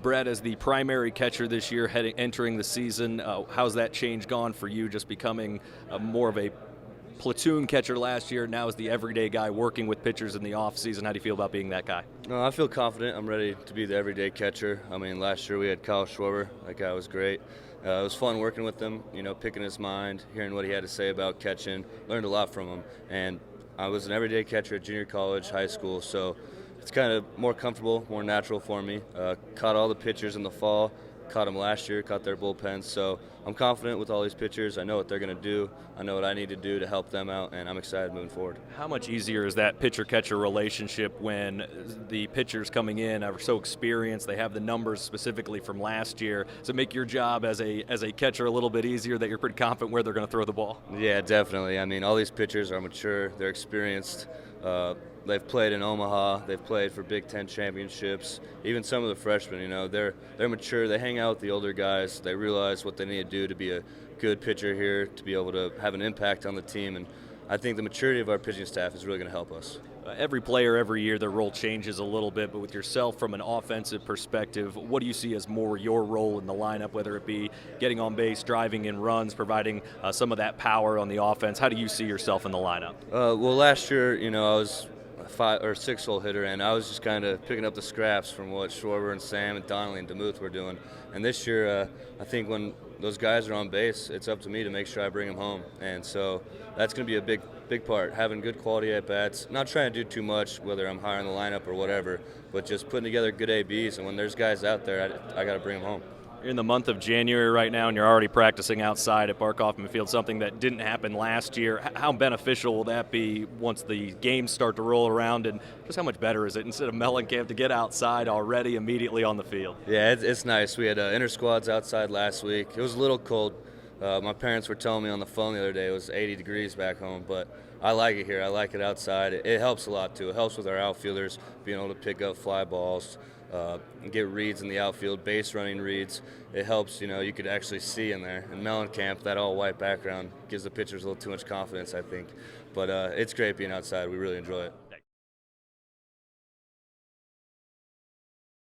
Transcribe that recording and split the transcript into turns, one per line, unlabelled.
Brad, as the primary catcher this year, entering the season, how's that change gone for you? Just becoming more of a platoon catcher last year, now as the everyday guy working with pitchers in the offseason. How do you feel about being that guy?
No, I feel confident. I'm ready to be the everyday catcher. I mean, last year we had Kyle Schwarber. That guy was great. It was fun working with him, picking his mind, hearing what he had to say about catching. Learned a lot from him. And I was an everyday catcher at junior college, high school, so it's kind of more comfortable, more natural for me. Caught all the pitchers in the fall. Caught them last year, caught their bullpens. So I'm confident with all these pitchers. I know what they're going to do. I know what I need to do to help them out, and I'm excited moving forward.
How much easier is that pitcher-catcher relationship when the pitchers coming in are so experienced, they have the numbers specifically from last year? Does it make your job as a catcher a little bit easier that you're pretty confident where they're going to throw the ball?
Yeah, definitely. I mean, all these pitchers are mature. They're experienced. They've played in Omaha. They've played for Big Ten championships. Even some of the freshmen, they're mature. They hang out with the older guys. They realize what they need to do to be a good pitcher here, to be able to have an impact on the team. And I think the maturity of our pitching staff is really going to help us.
Every player, every year, their role changes a little bit, but with yourself from an offensive perspective, what do you see as more your role in the lineup, whether it be getting on base, driving in runs, providing some of that power on the offense? How do you see yourself in the lineup?
Well, last year, I was a 5 or 6 hole hitter, and I was just kind of picking up the scraps from what Schwarber and Sam and Donnelly and DeMuth were doing. And this year, I think when those guys are on base, it's up to me to make sure I bring them home. And so that's going to be a big part, having good quality at-bats, not trying to do too much, whether I'm higher in the lineup or whatever, but just putting together good ABs. And when there's guys out there, I got to bring them home.
You're in the month of January right now, and you're already practicing outside at Barkhoffman Field, something that didn't happen last year. How beneficial will that be once the games start to roll around, and just how much better is it instead of Mellencamp to get outside already immediately on the field?
Yeah, it's nice. We had inter-squads outside last week. It was a little cold. My parents were telling me on the phone the other day it was 80 degrees back home, but I like it here. I like it outside. It helps a lot, too. It helps with our outfielders being able to pick up fly balls, and get reads in the outfield, base running reads. It helps, you could actually see in there. In Mellencamp, that all white background gives the pitchers a little too much confidence, I think. But it's great being outside. We really enjoy it.